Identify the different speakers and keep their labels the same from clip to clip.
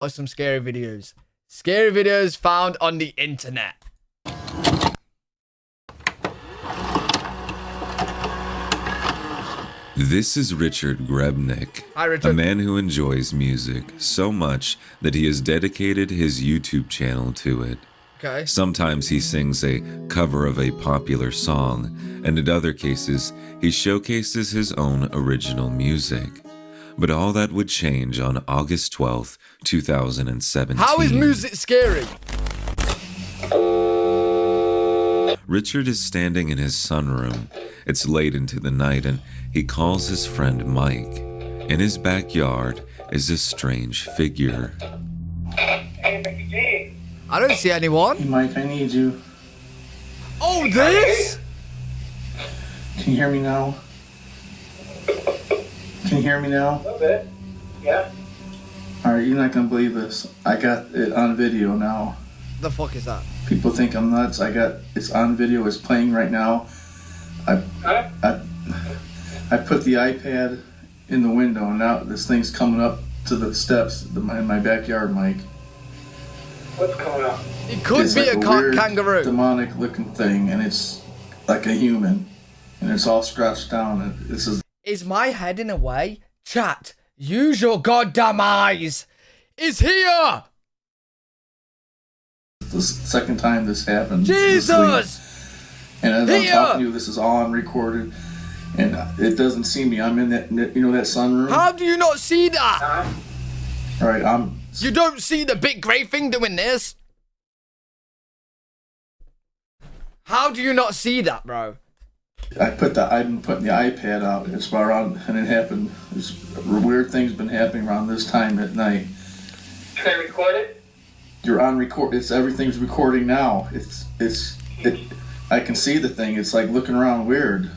Speaker 1: Watch some scary videos. Scary videos found on the internet.
Speaker 2: This is Richard Grebnick,
Speaker 1: Hi, Richard.
Speaker 2: a man who enjoys music so much that he has dedicated his YouTube channel to it.
Speaker 1: Okay.
Speaker 2: Sometimes he sings a cover of a popular song, and in other cases, he showcases his own original music. But all that would change on August 12th, 2017.
Speaker 1: How is music scary?
Speaker 2: Richard is standing in his sunroom. It's late into the night, and he calls his friend Mike. In his backyard is a strange figure.
Speaker 3: Hey, Mickey G.
Speaker 1: I don't see anyone.
Speaker 4: Hey, Mike, I need you.
Speaker 1: Oh, this?
Speaker 4: Can you hear me now? Can you hear me now?
Speaker 3: A little bit. Yeah.
Speaker 4: Alright, you're not gonna believe this. I got it on video now.
Speaker 1: The fuck is that?
Speaker 4: People think I'm nuts. It's on video, it's playing right now.
Speaker 3: Huh?
Speaker 4: I put the iPad in the window and now this thing's coming up to the steps in my backyard, Mike.
Speaker 3: What's going on?
Speaker 1: It could
Speaker 4: It's
Speaker 1: be
Speaker 4: like
Speaker 1: a
Speaker 4: weird,
Speaker 1: kangaroo.
Speaker 4: demonic looking thing, and it's like a human. And it's all scratched down. And this
Speaker 1: Is my head in a way? Chat, use your goddamn eyes. It's here.
Speaker 4: the second time this happened. this
Speaker 1: Jesus.
Speaker 4: week. And as
Speaker 1: Here!
Speaker 4: I'm talking to you, this is all on recorded, and it doesn't see me. I'm in that, that sunroom.
Speaker 1: How do you not see that?
Speaker 3: Huh?
Speaker 4: All right,
Speaker 1: You don't see the big grey thing doing this? How do you not see that, bro?
Speaker 4: I've been putting the iPad out. It's around, and it happened. Weird things been happening around this time at night.
Speaker 3: Can I record it?
Speaker 4: You're on record. Everything's recording now. I can see the thing. It's like looking around weird.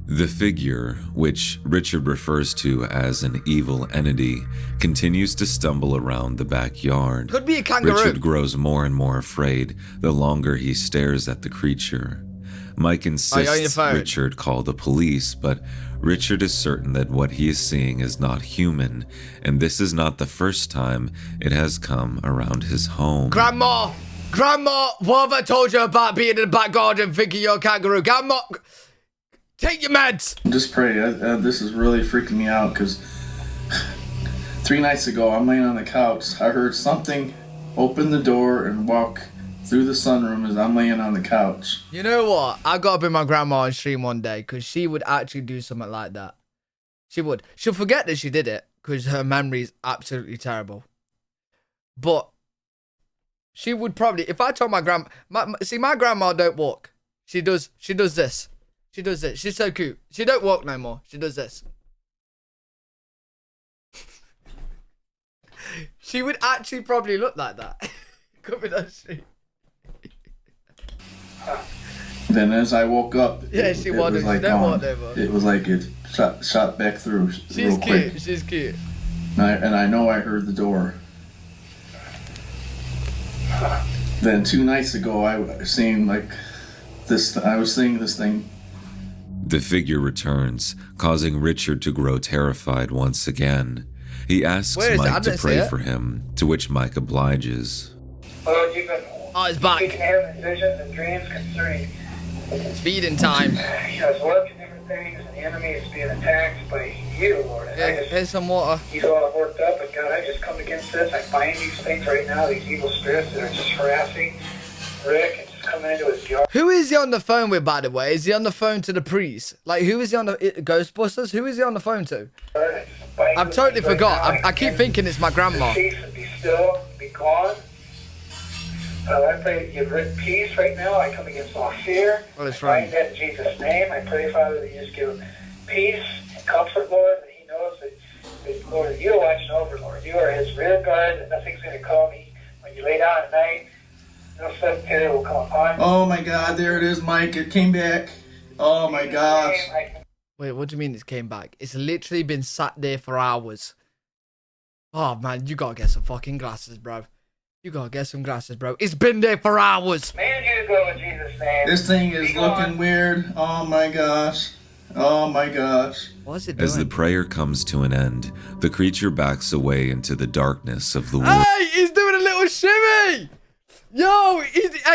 Speaker 2: The figure, which Richard refers to as an evil entity, continues to stumble around the backyard.
Speaker 1: Could be a kangaroo.
Speaker 2: Richard grows more and more afraid the longer he stares at the creature. Mike
Speaker 1: on your
Speaker 2: insists
Speaker 1: phone.
Speaker 2: Richard call the police, but Richard is certain that what he is seeing is not human, and this is not the first time it has come around his home.
Speaker 1: Grandma, what have I told you about being in the back garden thinking you're a kangaroo? Grandma, take your meds.
Speaker 4: Just pray. This is really freaking me out because 3 nights ago I'm laying on the couch. I heard something open the door and walk through the sunroom as I'm laying on the couch.
Speaker 1: You know what? I gotta bring my grandma on stream one day because she would actually do something like that. She would. She'll forget that she did it because her memory is absolutely terrible. But she would probably, if I told my grandma, my grandma don't walk. She does this. She does this. She's so cute. She don't walk no more. She does this. She would actually probably look like that. Coming on stream.
Speaker 4: Then as I woke up,
Speaker 1: Yeah, she wanted. She don't walk no more.
Speaker 4: It was like it shot back through
Speaker 1: She's
Speaker 4: real quick.
Speaker 1: cute. She's cute.
Speaker 4: And I know I heard the door. Then 2 nights ago, I was seeing this thing.
Speaker 2: The figure returns, causing Richard to grow terrified once again. He asks
Speaker 1: Where is it? I
Speaker 2: Mike to
Speaker 1: didn't see
Speaker 2: pray
Speaker 1: it.
Speaker 2: for him, to which Mike obliges.
Speaker 3: Well, you've been
Speaker 1: Oh, it's back.
Speaker 3: speaking having visions and dreams concerning,
Speaker 1: It's feeding time.
Speaker 3: his work and different things, and the enemy is being attacked by you, Lord. And
Speaker 1: Here's some water.
Speaker 3: he's all worked up, and God, I just come against this. I bind these things right now, these evil spirits that are just harassing Rick and just coming into his yard.
Speaker 1: Who is he on the phone with, by the way? Is he on the phone to the priest? Like, who is he on the Ghostbusters? Who is he on the phone to?
Speaker 3: I just bind
Speaker 1: I've
Speaker 3: these
Speaker 1: totally
Speaker 3: things right
Speaker 1: forgot.
Speaker 3: now.
Speaker 1: I keep thinking it's my grandma.
Speaker 3: Cease and be still, be gone. I pray that you give Rick peace right now. I come against all fear.
Speaker 1: Well, it's
Speaker 3: I
Speaker 1: right.
Speaker 3: bind that in Jesus' name. I pray, Father, that you just give him peace and comfort, Lord, that he knows that Lord, that you're watching over, Lord. You are his rear guard, that nothing's going to come. When you lay down at night, no sudden terror will come upon you.
Speaker 4: Oh my God! There it is, Mike. It came back. Oh my gosh!
Speaker 1: Wait, what do you mean it came back? It's literally been sat there for hours. Oh, man, you gotta get some fucking glasses, bro. You gotta get some glasses, bro. It's been there for hours.
Speaker 3: Man, you to go in Jesus' name.
Speaker 4: This thing is
Speaker 3: Be
Speaker 4: looking
Speaker 3: gone.
Speaker 4: weird. Oh my gosh! Oh my gosh.
Speaker 1: What's it doing?
Speaker 2: As the prayer comes to an end, the creature backs away into the darkness of the woods.
Speaker 1: Hey, he's doing a little shimmy. Yo,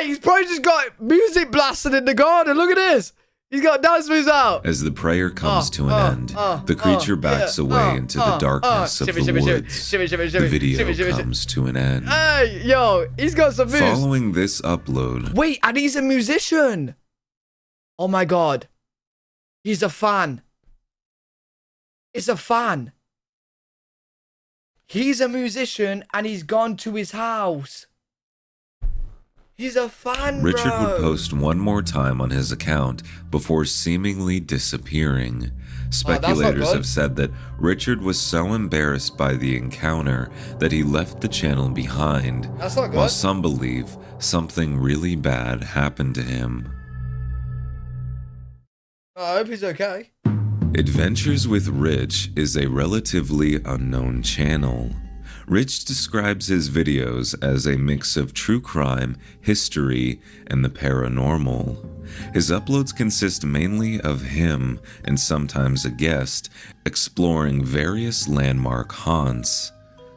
Speaker 1: he's probably just got music blasting in the garden. Look at this. He's got dance moves out.
Speaker 2: As the prayer comes to an end, the creature backs away into the darkness of the woods. The video comes to an end.
Speaker 1: Hey, yo, he's got some moves.
Speaker 2: Following this upload...
Speaker 1: Wait, and he's a musician. Oh my God. He's a fan. It's a fan. He's a musician and he's gone to his house. He's a fan,
Speaker 2: Richard
Speaker 1: bro.
Speaker 2: would post one more time on his account before seemingly disappearing. Speculators have said that Richard was so embarrassed by the encounter that he left the channel behind,
Speaker 1: That's not good.
Speaker 2: while some believe something really bad happened to him.
Speaker 1: I hope he's okay.
Speaker 2: Adventures with Rich is a relatively unknown channel. Rich describes his videos as a mix of true crime, history, and the paranormal. His uploads consist mainly of him, and sometimes a guest, exploring various landmark haunts.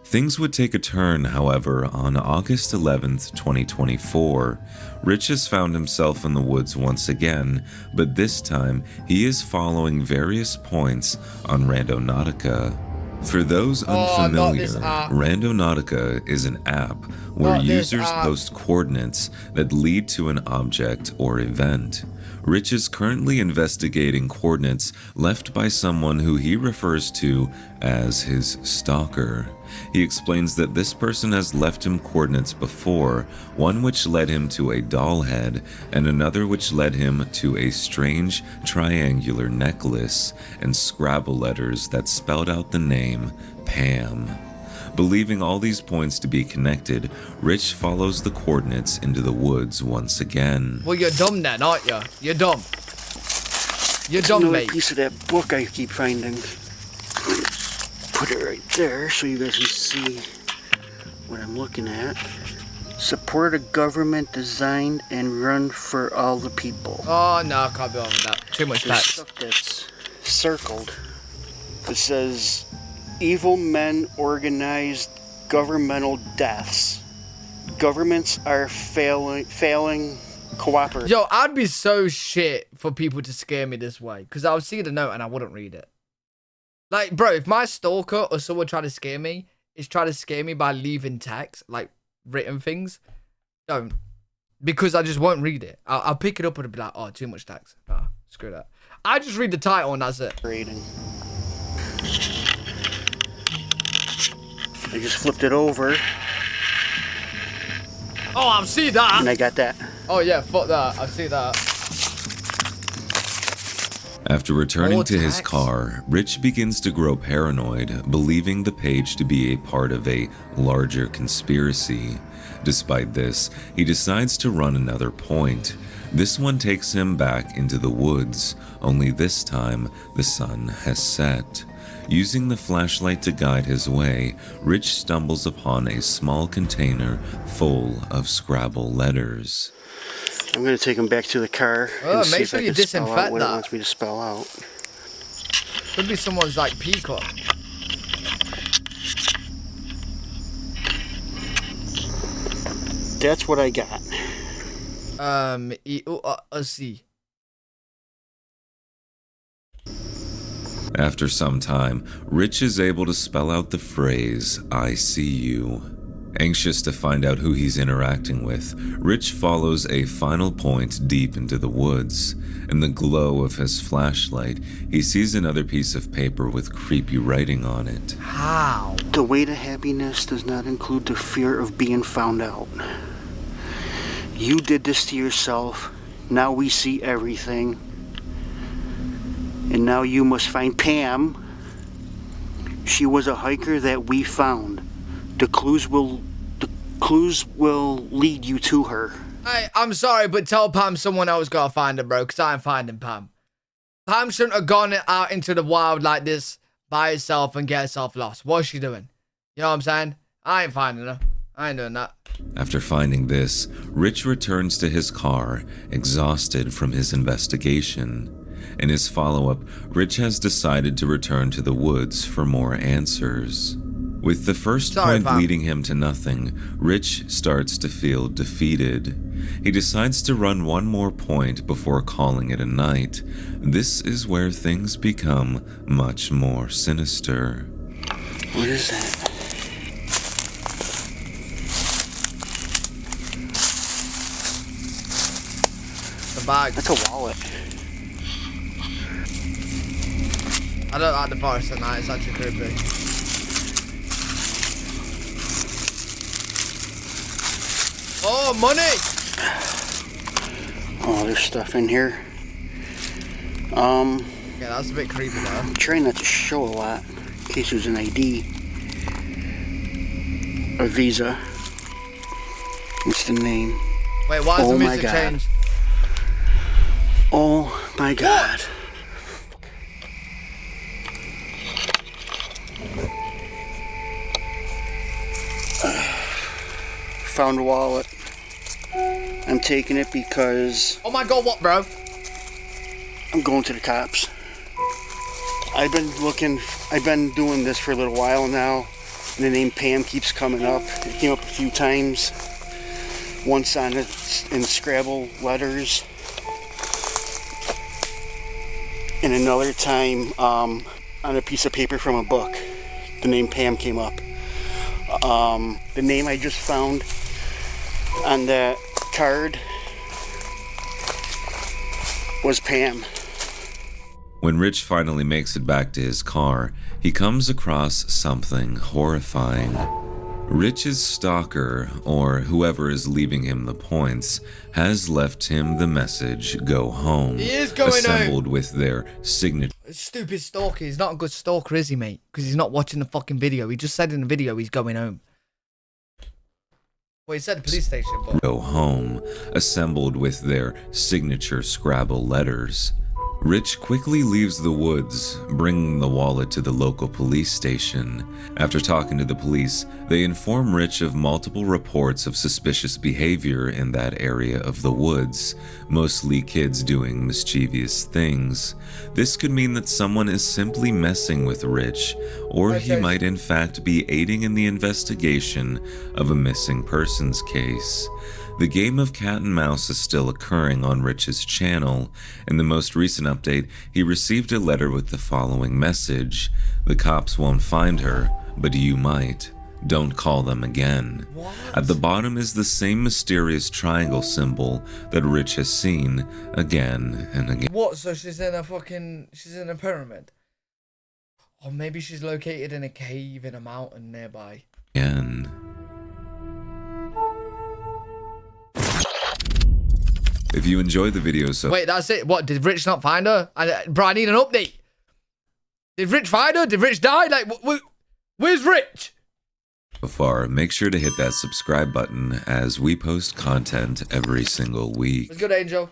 Speaker 2: Things would take a turn, however, on August 11th, 2024. Rich has found himself in the woods once again, but this time he is following various points on Randonautica. For those unfamiliar, Randonautica is an app where users post coordinates that lead to an object or event. Rich is currently investigating coordinates left by someone who he refers to as his stalker. He explains that this person has left him coordinates before, one which led him to a doll head, and another which led him to a strange triangular necklace and Scrabble letters that spelled out the name Pam. Believing all these points to be connected, Rich follows the coordinates into the woods once again.
Speaker 1: Well, you're dumb then, aren't you? You're dumb. You're dumb, mate.
Speaker 5: Piece of that book I keep finding. Put it right there so you guys can see what I'm looking at. Support a government designed and run for all the people.
Speaker 1: Oh, no, I can't be on with that. Too much
Speaker 5: There's
Speaker 1: text.
Speaker 5: stuff that's circled. It says, evil men organized governmental deaths. Governments are failing cooperate.
Speaker 1: Yo, I'd be so shit for people to scare me this way. Because I would see the note and I wouldn't read it. Like, bro, if my stalker or someone trying to scare me is trying to scare me by leaving text, like written things, don't. Because I just won't read it. I'll pick it up and be like, oh, too much text. Nah, screw that. I just read the title and that's it.
Speaker 5: Reading. I just flipped it over.
Speaker 1: Oh, I'll see that.
Speaker 5: And I got that.
Speaker 1: Oh, yeah, fuck that. I see that.
Speaker 2: After returning to his car, Rich begins to grow paranoid, believing the page to be a part of a larger conspiracy. Despite this, he decides to run another point. This one takes him back into the woods, only this time the sun has set. Using the flashlight to guide his way, Rich stumbles upon a small container full of Scrabble letters.
Speaker 5: I'm going to take him back to the car
Speaker 1: Oh,
Speaker 5: and see
Speaker 1: make
Speaker 5: if
Speaker 1: sure
Speaker 5: I
Speaker 1: you
Speaker 5: can spell out
Speaker 1: disinfect
Speaker 5: what
Speaker 1: that.
Speaker 5: it wants me to spell out.
Speaker 1: Could be someone's like peacock.
Speaker 5: That's what I got.
Speaker 1: Let's see.
Speaker 2: After some time, Rich is able to spell out the phrase, "I see you." Anxious to find out who he's interacting with, Rich follows a final point deep into the woods. In the glow of his flashlight, he sees another piece of paper with creepy writing on it.
Speaker 1: How?
Speaker 5: The way to happiness does not include the fear of being found out. You did this to yourself. Now we see everything. And now you must find Pam. She was a hiker that we found. The clues will lead you to her.
Speaker 1: Hey, I'm sorry, but tell Pam someone else gotta find her, bro, because I ain't finding Pam. Pam shouldn't have gone out into the wild like this by herself and get herself lost. What's she doing? You know what I'm saying? I ain't finding her. I ain't doing that.
Speaker 2: After finding this, Rich returns to his car, exhausted from his investigation. In his follow-up, Rich has decided to return to the woods for more answers. With the first point leading him to nothing, Rich starts to feel defeated. He decides to run one more point before calling it a night. This is where things become much more sinister.
Speaker 5: What is that?
Speaker 1: The bag.
Speaker 5: That's a wallet.
Speaker 1: I don't like the forest at night, it's actually creepy. Oh, money!
Speaker 5: Oh, there's stuff in here.
Speaker 1: Yeah, that's a bit creepy though.
Speaker 5: I'm trying not to show a lot in case there's an ID. A visa. What's the name?
Speaker 1: Wait, why has the music changed?
Speaker 5: Oh my god. Found a wallet. I'm taking it because
Speaker 1: Oh my god, what, bro?
Speaker 5: I'm going to the cops. I've been doing this for a little while now. And the name Pam keeps coming up. It came up a few times. Once in Scrabble letters. And another time on a piece of paper from a book. The name Pam came up. The name I just found on that card was Pam.
Speaker 2: When Rich finally makes it back to his car, he comes across something horrifying. Rich's stalker, or whoever is leaving him the points, has left him the message, "Go home,"
Speaker 1: He is going
Speaker 2: assembled
Speaker 1: home.
Speaker 2: with their signature.
Speaker 1: Stupid stalker. He's not a good stalker, is he, mate? Because he's not watching the fucking video. He just said in the video he's going home. Well, he said the police station, but...
Speaker 2: Go home, assembled with their signature Scrabble letters. Rich quickly leaves the woods, bringing the wallet to the local police station. After talking to the police, they inform Rich of multiple reports of suspicious behavior in that area of the woods, mostly kids doing mischievous things. This could mean that someone is simply messing with Rich, or he might in fact be aiding in the investigation of a missing persons case. The game of cat and mouse is still occurring on Rich's channel. In the most recent update, he received a letter with the following message: "The cops won't find her, but you might. Don't call them again."
Speaker 1: What?
Speaker 2: At the bottom is the same mysterious triangle symbol that Rich has seen again and again.
Speaker 1: What? So she's in a fucking... She's in a pyramid? Or maybe she's located in a cave in a mountain nearby.
Speaker 2: If you enjoyed the video
Speaker 1: Wait, that's it? What, did Rich not find her? Bro, I need an update. Did Rich find her? Did Rich die? Like, where's Rich?
Speaker 2: so far, make sure to hit that subscribe button as we post content every single week.
Speaker 1: What's good, Angel?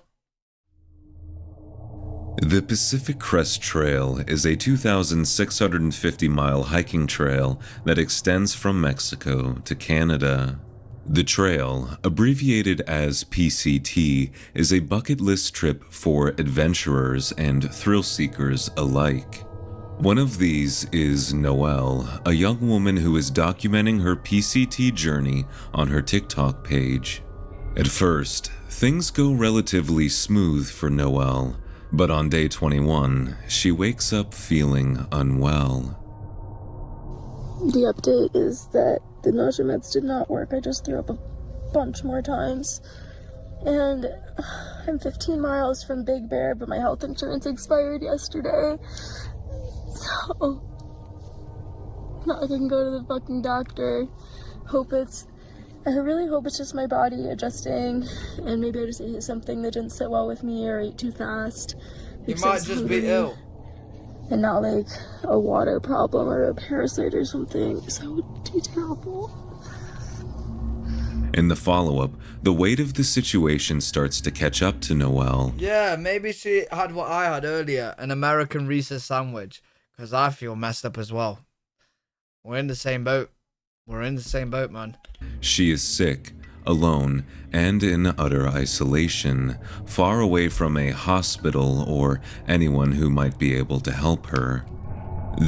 Speaker 2: The Pacific Crest Trail is a 2,650-mile hiking trail that extends from Mexico to Canada. The trail, abbreviated as PCT, is a bucket list trip for adventurers and thrill seekers alike. One of these is Noelle, a young woman who is documenting her PCT journey on her TikTok page. At first, things go relatively smooth for Noelle, but on day 21, she wakes up feeling unwell.
Speaker 6: The update is that the nausea meds did not work. I just threw up a bunch more times. And I'm 15 miles from Big Bear, but my health insurance expired yesterday. So, now I can go to the fucking doctor. I really hope it's just my body adjusting, and maybe I just ate something that didn't sit well with me or ate too fast.
Speaker 1: You might just be ill.
Speaker 6: And not like a water problem or a parasite or something. So it would be terrible.
Speaker 2: In the follow-up, the weight of the situation starts to catch up to Noelle.
Speaker 1: Yeah, maybe she had what I had earlier, an American Reese's sandwich. Because I feel messed up as well. We're in the same boat. We're in the same boat, man.
Speaker 2: She is sick, alone and in utter isolation, far away from a hospital or anyone who might be able to help her.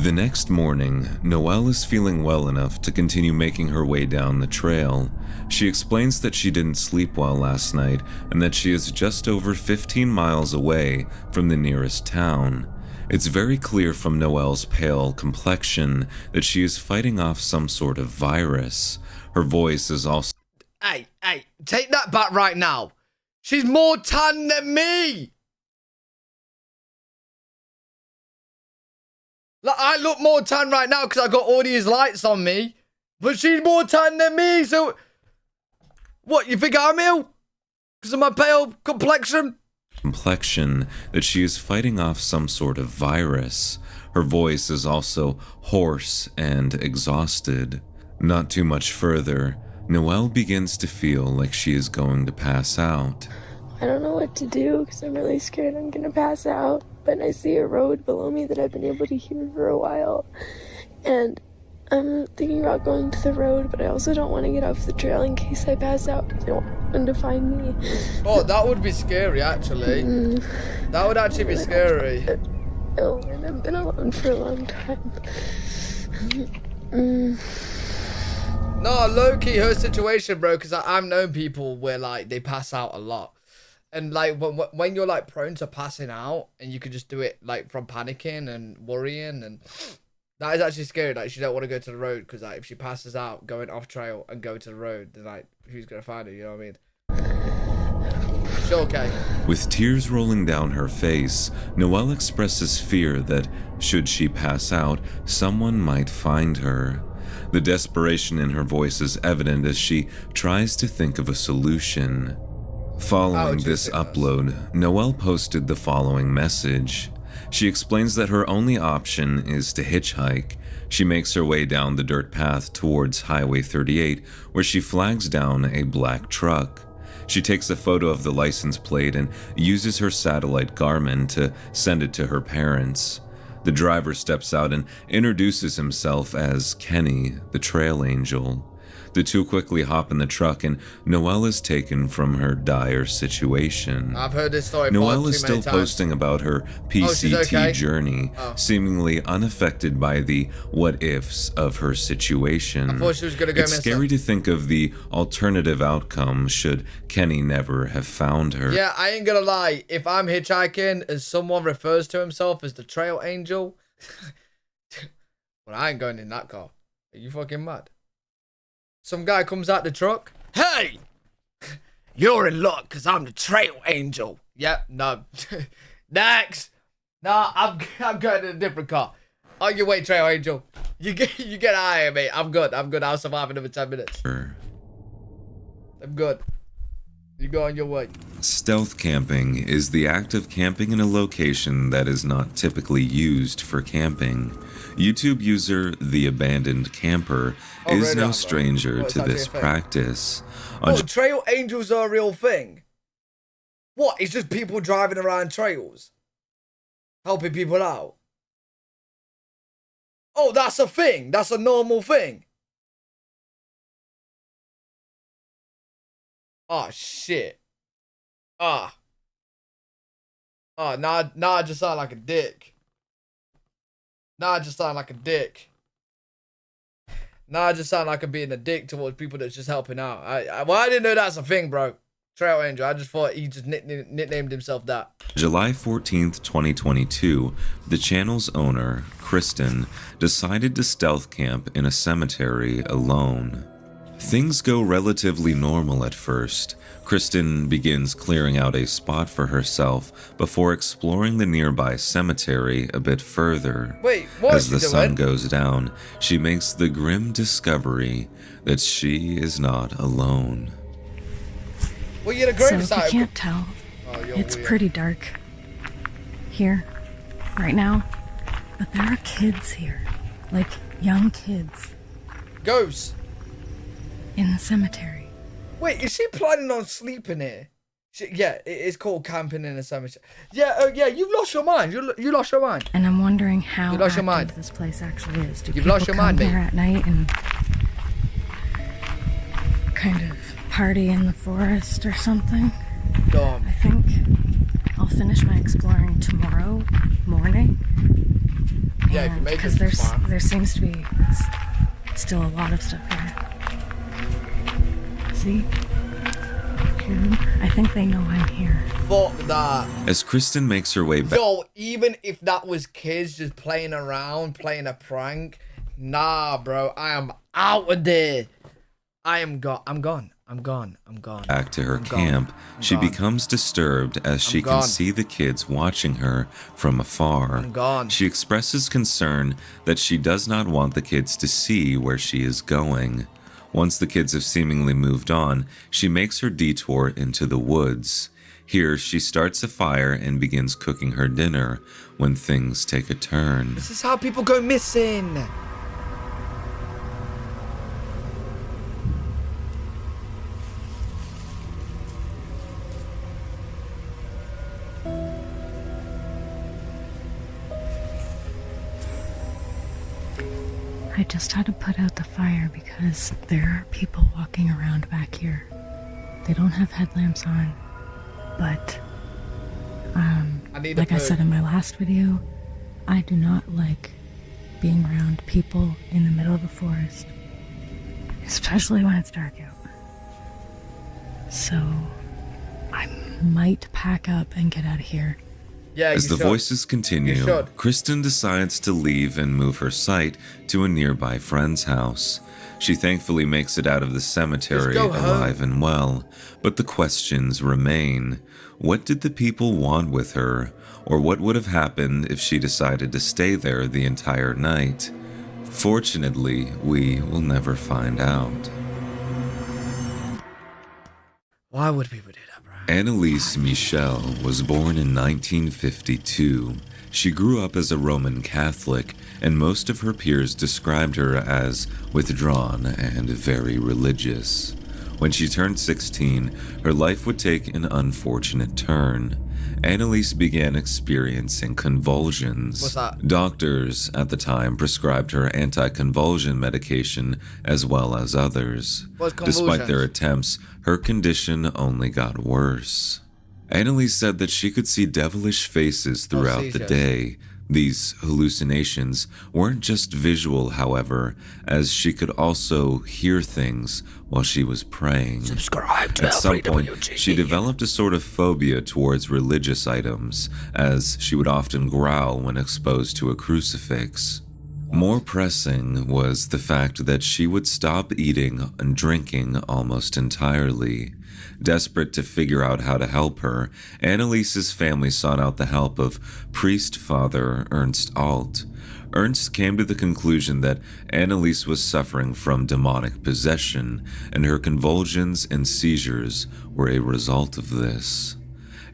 Speaker 2: The next morning, Noelle is feeling well enough to continue making her way down the trail. She explains that she didn't sleep well last night and that she is just over 15 miles away from the nearest town. It's very clear from Noelle's pale complexion that she is fighting off some sort of virus. Her voice is also...
Speaker 1: Hey, take that back right now. She's more tan than me. Like, I look more tan right now because I got all these lights on me. But she's more tan than me, so... What, you think I'm ill? Because of my pale complexion?
Speaker 2: That she is fighting off some sort of virus. Her voice is also hoarse and exhausted. Not too much further, Noelle begins to feel like she is going to pass out.
Speaker 6: I don't know what to do because I'm really scared I'm gonna pass out. But I see a road below me that I've been able to hear for a while. And I'm thinking about going to the road, but I also don't want to get off the trail in case I pass out. I don't want them to find me.
Speaker 1: Oh, that would be scary, actually. That would actually be scary.
Speaker 6: Oh, and I've been alone for a long time.
Speaker 1: No, low-key, her situation, bro, because I've known people where, like, they pass out a lot. And, like, when you're, like, prone to passing out, and you can just do it, like, from panicking and worrying, and that is actually scary. Like, she don't want to go to the road, because, like, if she passes out going off trail and go to the road, then, like, who's going to find her, you know what I mean? Sure, okay.
Speaker 2: With tears rolling down her face, Noelle expresses fear that, should she pass out, someone might find her. The desperation in her voice is evident as she tries to think of a solution. Following this upload, Noelle posted the following message. She explains that her only option is to hitchhike. She makes her way down the dirt path towards Highway 38, where she flags down a black truck. She takes a photo of the license plate and uses her satellite Garmin to send it to her parents. The driver steps out and introduces himself as Kenny, the trail angel. The two quickly hop in the truck and Noelle is taken from her dire situation.
Speaker 1: I've heard this story
Speaker 2: Noelle is still posting about her PCT journey, seemingly unaffected by the what-ifs of her situation.
Speaker 1: I thought she was gonna go
Speaker 2: It's scary to think of the alternative outcome should Kenny never have found her.
Speaker 1: Yeah, I ain't gonna lie. If I'm hitchhiking and someone refers to himself as the trail angel, well, I ain't going in that car. Are you fucking mad? Some guy comes out the truck. Hey! You're in luck because I'm the trail angel. Yep, no. Next. No, I'm going in a different car. On your way, trail angel. You get out of here, mate. I'm good. I'll survive another 10 minutes. I'm good. You go on your way.
Speaker 2: Stealth camping is the act of camping in a location that is not typically used for camping. YouTube user The Abandoned Camper is no stranger to this practice.
Speaker 1: Trail angels are a real thing? What? It's just people driving around trails? Helping people out? Oh, that's a thing. That's a normal thing. Oh, shit. Now I just sound like a dick. Now I just sound like a dick. Now I just sound like I'm being a dick towards people that's just helping out. I didn't know that's a thing, bro. Trail angel. I just thought he just nicknamed himself that.
Speaker 2: July 14th, 2022, the channel's owner, Kristen, decided to stealth camp in a cemetery alone. Things go relatively normal at first. Kristen begins clearing out a spot for herself before exploring the nearby cemetery a bit further.
Speaker 1: Wait, what
Speaker 2: As the sun goes down, she makes the grim discovery that she is not alone.
Speaker 1: Well, you're the gravesite.
Speaker 7: So if you can't tell, it's pretty dark here, right now. But there are kids here, like young kids.
Speaker 1: Ghosts.
Speaker 7: In the cemetery.
Speaker 1: Wait, is she planning on sleeping here? Yeah, it's called camping in a cemetery. Yeah, yeah, you've lost your mind. You lost your mind.
Speaker 7: And I'm wondering how active this place actually is. Do
Speaker 1: you've lost your mind,
Speaker 7: mate. There at night and kind of party in the forest or something.
Speaker 1: Dumb.
Speaker 7: I think I'll finish my exploring tomorrow morning.
Speaker 1: Yeah, if you make
Speaker 7: because
Speaker 1: it tomorrow.
Speaker 7: there seems to be still a lot of stuff here. See? I think they know I'm here.
Speaker 1: Fuck that.
Speaker 2: As Kristen makes her way back,
Speaker 1: Yo, even if that was kids just playing around, playing a prank, nah, bro, I am out of there. I'm gone.
Speaker 2: back to her camp, she becomes disturbed as she can see the kids watching her from afar.
Speaker 1: I'm gone.
Speaker 2: She expresses concern that she does not want the kids to see where she is going. Once the kids have seemingly moved on, she makes her detour into the woods. Here, she starts a fire and begins cooking her dinner when things take a turn.
Speaker 1: This is how people go missing.
Speaker 7: I just had to put out the fire because there are people walking around back here. They don't have headlamps on, but like I said in my last video, I do not like being around people in the middle of the forest, especially when it's dark out. So I might pack up and get out of here.
Speaker 1: Yeah,
Speaker 2: As the voices continue, Kristen decides to leave and move her site to a nearby friend's house. She thankfully makes it out of the cemetery alive and well, but the questions remain. What did the people want with her? Or what would have happened if she decided to stay there the entire night? Fortunately, we will never find out.
Speaker 1: Why would people do that, bro?
Speaker 2: Annelise Michel was born in 1952. She grew up as a Roman Catholic, and most of her peers described her as withdrawn and very religious. When she turned 16, her life would take an unfortunate turn. Annelise began experiencing convulsions.
Speaker 1: What's that?
Speaker 2: Doctors at the time prescribed her anti-convulsion medication as well as others. Despite their attempts, her condition only got worse. Annelise said that she could see devilish faces throughout the day. These hallucinations weren't just visual, however, as she could also hear things while she was praying.
Speaker 1: Subscribe to
Speaker 2: At some point, she developed a sort of phobia towards religious items, as she would often growl when exposed to a crucifix. More pressing was the fact that she would stop eating and drinking almost entirely. Desperate to figure out how to help her, Annelise's family sought out the help of priest Father Ernst Alt. Ernst came to the conclusion that Annelise was suffering from demonic possession, and her convulsions and seizures were a result of this.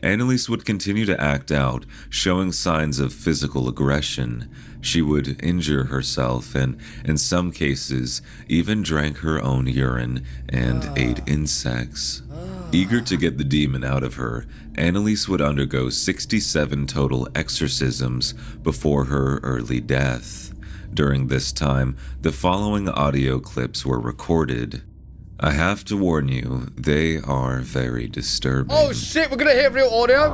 Speaker 2: Annelise would continue to act out, showing signs of physical aggression. She would injure herself and, in some cases, even drank her own urine and ate insects. Eager to get the demon out of her, Annelise would undergo 67 total exorcisms before her early death. During this time, the following audio clips were recorded. I have to warn you, they are very disturbing.
Speaker 1: Oh shit, we're gonna hear real audio?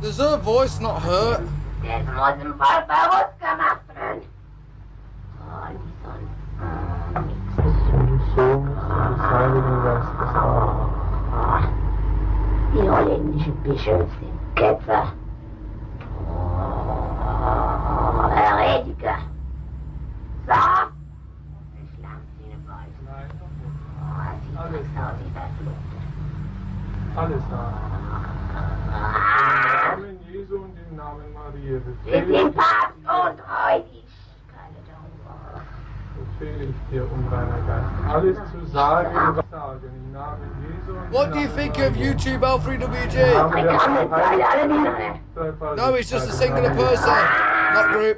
Speaker 1: Does her voice not hurt?
Speaker 8: Die holländischen Bischöfe sind Ketzer. Heretiker.
Speaker 9: befehle ich dir, unreiner Geist, alles zu sagen, was ich sage, im Namen Jesu und
Speaker 1: What
Speaker 9: im
Speaker 1: do you
Speaker 9: Namen
Speaker 1: think of
Speaker 9: Maria.
Speaker 1: YouTube L3WG?
Speaker 8: I can't find out anymore.
Speaker 1: No, it's just a singular person, not group.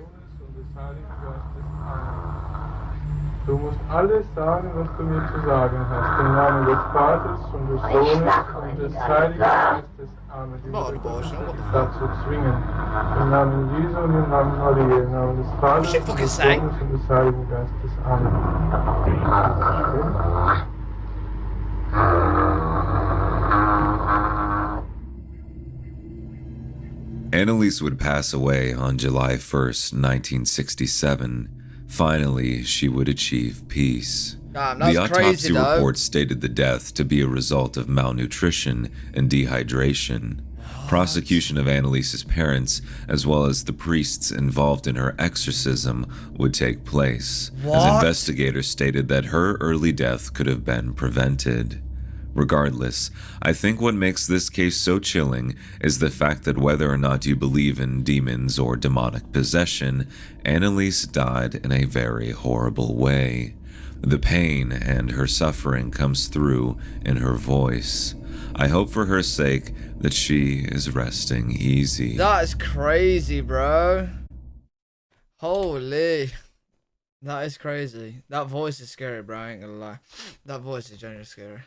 Speaker 9: Du musst alles sagen, was du mir zu sagen hast. Im Namen des Vaters und des Sohnes und des Heiligen Geistes. Amen. Die
Speaker 1: Not an
Speaker 9: Mutter
Speaker 1: abortion, what the
Speaker 9: Gottes
Speaker 1: fuck?
Speaker 9: dazu zwingen. Im Namen Jesu und im Namen Maria. Im Namen des Vaters
Speaker 1: she
Speaker 9: und
Speaker 1: fucking
Speaker 9: des
Speaker 1: say?
Speaker 9: Sohnes und des Heiligen Geistes. Amen.
Speaker 2: Annelise would pass away on July 1st, 1967. Finally, she would achieve peace.
Speaker 1: Damn,
Speaker 2: The
Speaker 1: that's
Speaker 2: autopsy
Speaker 1: crazy though.
Speaker 2: report stated the death to be a result of malnutrition and dehydration. Prosecution of Annelise's parents, as well as the priests involved in her exorcism, would take place, as
Speaker 1: What?
Speaker 2: investigators stated that her early death could have been prevented. Regardless, I think what makes this case so chilling is the fact that whether or not you believe in demons or demonic possession, Annelise died in a very horrible way. The pain and her suffering comes through in her voice. I hope for her sake that she is resting easy.
Speaker 1: That is crazy, bro. Holy. That is crazy. That voice is scary, bro. I ain't gonna lie. That voice is genuinely scary.